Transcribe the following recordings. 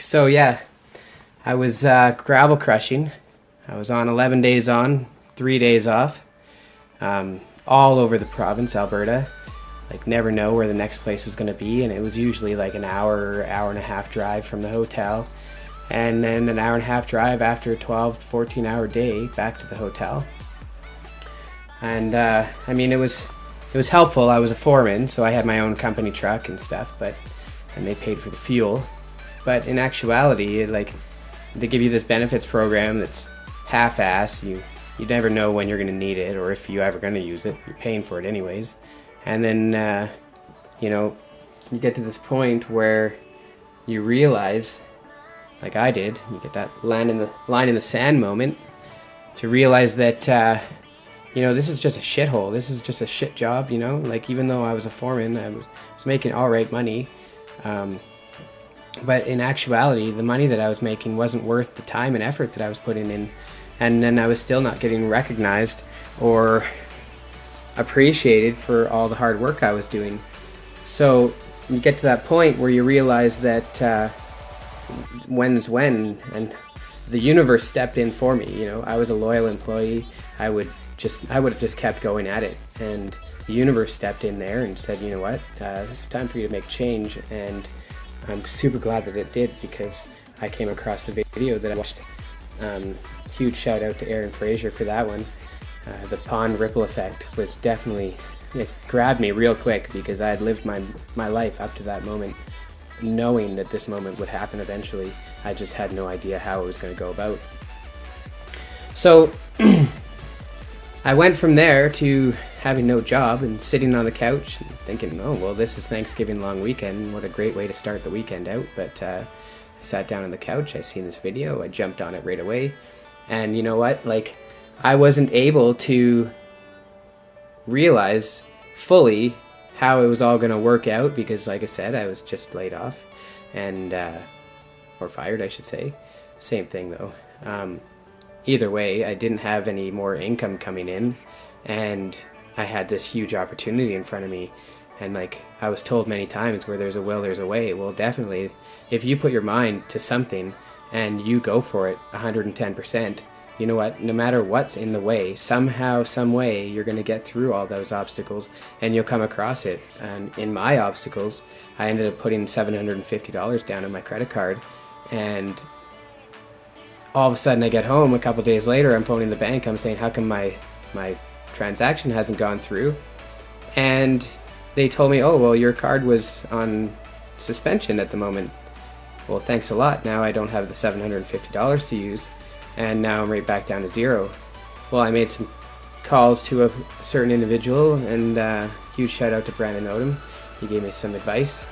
So yeah, I was gravel crushing. I was on 11 days on, 3 days off, all over the province, Alberta. Like, never know where the next place was going to be, and it was usually like an hour and a half drive from the hotel, and then an hour and a half drive after a 12 to 14 hour day back to the hotel. And I mean, it was helpful. I was a foreman, so I had my own company truck and stuff, and they paid for the fuel. But in actuality, like, they give you this benefits program that's half-assed. You never know when you're going to need it, or if you're ever going to use it. You're paying for it anyways. And then you get to this point where you realize, like I did, you get that line in the sand moment, to realize that this is just a shithole. This is just a shit job. Like, even though I was a foreman, I was making all right money. But in actuality, the money that I was making wasn't worth the time and effort that I was putting in. And then I was still not getting recognized or appreciated for all the hard work I was doing. So you get to that point where you realize that when's when, and the universe stepped in for me. I was a loyal employee. I would have just kept going at it, and the universe stepped in there and said, you know what, it's time for you to make change. And I'm super glad that it did, because I came across the video that I watched. Huge shout out to Aaron Fraser for that one. The pond ripple effect was definitely, it grabbed me real quick, because I had lived my life up to that moment knowing that this moment would happen eventually. I just had no idea how it was going to go about. So I went from there to having no job and sitting on the couch and thinking, oh, well, this is Thanksgiving long weekend. What a great way to start the weekend out. But I sat down on the couch. I seen this video. I jumped on it right away. And you know what? Like, I wasn't able to realize fully how it was all going to work out, because, like I said, I was just laid off, and or fired, I should say. Same thing, though. Either way, I didn't have any more income coming in, and I had this huge opportunity in front of me. And like I was told many times, where there's a will, there's a way. Well, definitely, if you put your mind to something and you go for it 110%, you know what, no matter what's in the way, somehow, some way, you're going to get through all those obstacles, and you'll come across it. And in my obstacles, I ended up putting $750 down on my credit card, and all of a sudden I get home a couple days later, I'm phoning the bank, I'm saying, how come my transaction hasn't gone through? And they told me, oh, well, your card was on suspension at the moment. Well, thanks a lot. Now I don't have the $750 to use, and now I'm right back down to zero. Well, I made some calls to a certain individual, and huge shout out to Brandon Odom. He gave me some advice,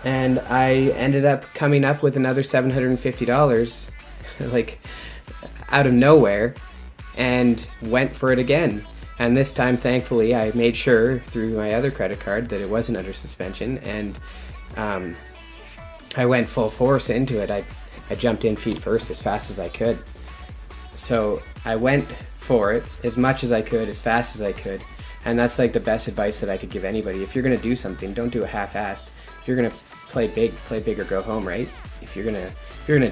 and I ended up coming up with another $750 like out of nowhere, and went for it again. And this time, thankfully, I made sure through my other credit card that it wasn't under suspension, and I went full force into it. I jumped in feet first as fast as I could. So I went for it as much as I could, as fast as I could. And that's like the best advice that I could give anybody. If you're going to do something, don't do it half-assed. If you're going to play big or go home, right? If you're going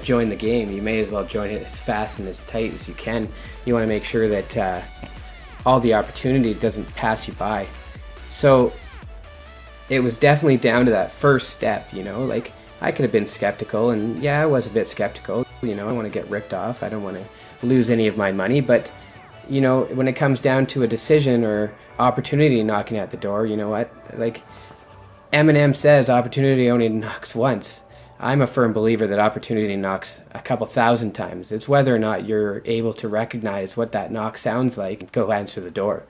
to join the game, you may as well join it as fast and as tight as you can. You want to make sure that all the opportunity doesn't pass you by. So it was definitely down to that first step, like, I could have been skeptical, and yeah, I was a bit skeptical. I want to get ripped off. I don't want to lose any of my money. But, when it comes down to a decision or opportunity knocking at the door, you know what? Like Eminem says, opportunity only knocks once. I'm a firm believer that opportunity knocks a couple thousand times. It's whether or not you're able to recognize what that knock sounds like and go answer the door.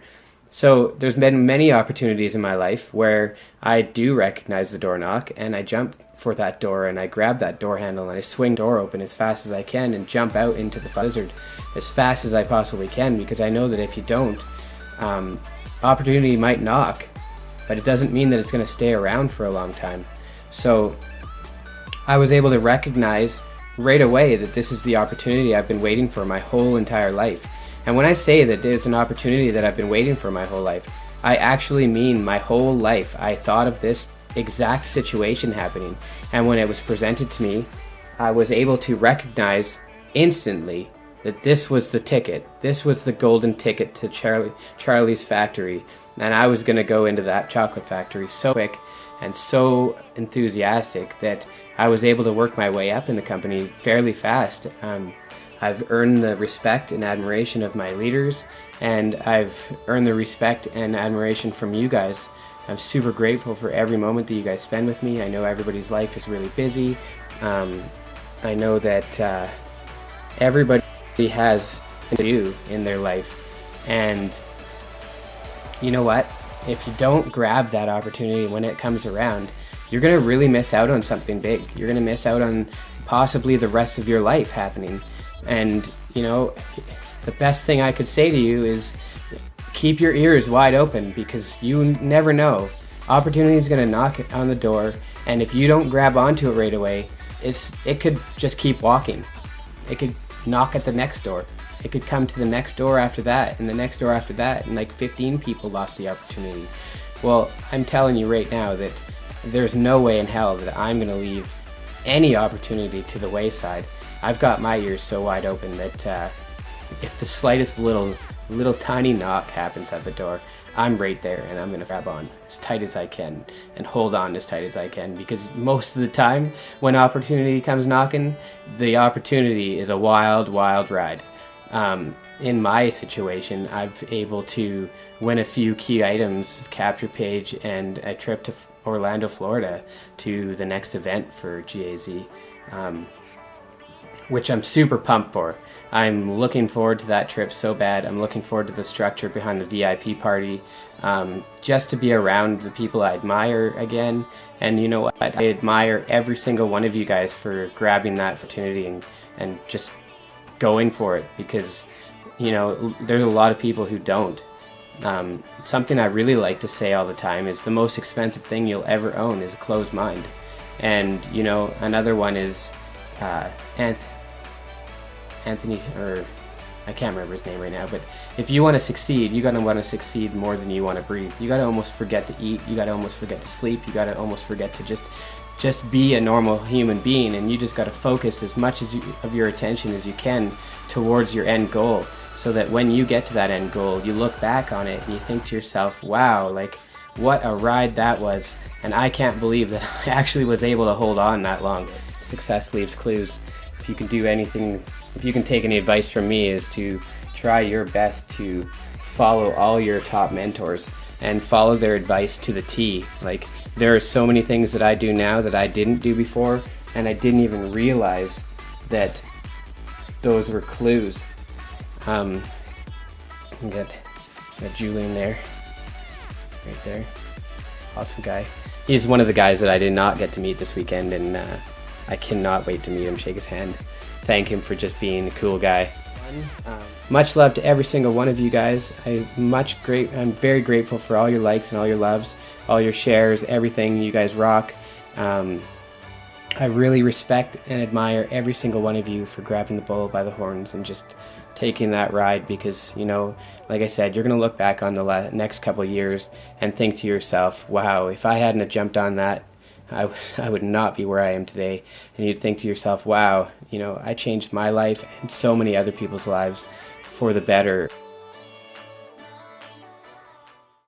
So there's been many opportunities in my life where I do recognize the door knock, and I jump for that door, and I grab that door handle, and I swing the door open as fast as I can and jump out into the blizzard as fast as I possibly can, because I know that if you don't, opportunity might knock, but it doesn't mean that it's going to stay around for a long time. So I was able to recognize right away that this is the opportunity I've been waiting for my whole entire life. And when I say that there's an opportunity that I've been waiting for my whole life, I actually mean my whole life. I thought of this exact situation happening, and when it was presented to me, I was able to recognize instantly that this was the ticket. This was the golden ticket to Charlie's factory. And I was going to go into that chocolate factory so quick and so enthusiastic that I was able to work my way up in the company fairly fast. I've earned the respect and admiration of my leaders, and I've earned the respect and admiration from you guys. I'm super grateful for every moment that you guys spend with me. I know everybody's life is really busy. I know that everybody has to do in their life, and you know what? If you don't grab that opportunity when it comes around, you're going to really miss out on something big. You're going to miss out on possibly the rest of your life happening. And, you know, the best thing I could say to you is keep your ears wide open, because you never know. Opportunity is going to knock on the door, and if you don't grab onto it right away, it could just keep walking. It could knock at the next door. It could come to the next door after that, and the next door after that, and like 15 people lost the opportunity. Well, I'm telling you right now that there's no way in hell that I'm going to leave any opportunity to the wayside. I've got my ears so wide open that if the slightest little tiny knock happens at the door, I'm right there, and I'm going to grab on as tight as I can and hold on as tight as I can, because most of the time when opportunity comes knocking, the opportunity is a wild, wild ride. In my situation, I've able to win a few key items, capture page, and a trip to Orlando, Florida to the next event for GAZ, which I'm super pumped for. I'm looking forward to that trip so bad. I'm looking forward to the structure behind the VIP party, just to be around the people I admire again. And you know what? I admire every single one of you guys for grabbing that opportunity and just going for it, because, you know, there's a lot of people who don't. Something I really like to say all the time is the most expensive thing you'll ever own is a closed mind. And, you know, another one is Anthony, or I can't remember his name right now, but if you want to succeed, you gotta want to succeed more than you want to breathe. You gotta almost forget to eat, you gotta almost forget to sleep, you gotta almost forget to just be a normal human being, and you just gotta focus as much of your attention as you can towards your end goal, so that when you get to that end goal, you look back on it and you think to yourself, wow, like, what a ride that was, and I can't believe that I actually was able to hold on that long. Success leaves clues. If you can do anything, if you can take any advice from me, is to try your best to follow all your top mentors and follow their advice to the T. Like, there are so many things that I do now that I didn't do before, and I didn't even realize that those were clues. Got Julian there, right there, awesome guy. He's one of the guys that I did not get to meet this weekend, and I cannot wait to meet him, shake his hand, thank him for just being a cool guy. Much love to every single one of you guys. I'm very grateful for all your likes and all your loves, all your shares, everything. You guys rock. I really respect and admire every single one of you for grabbing the bull by the horns and just taking that ride, because, you know, like I said, you're going to look back on the next couple of years and think to yourself, wow, if I hadn't have jumped on that, I would not be where I am today. And you'd think to yourself, wow, you know, I changed my life and so many other people's lives for the better.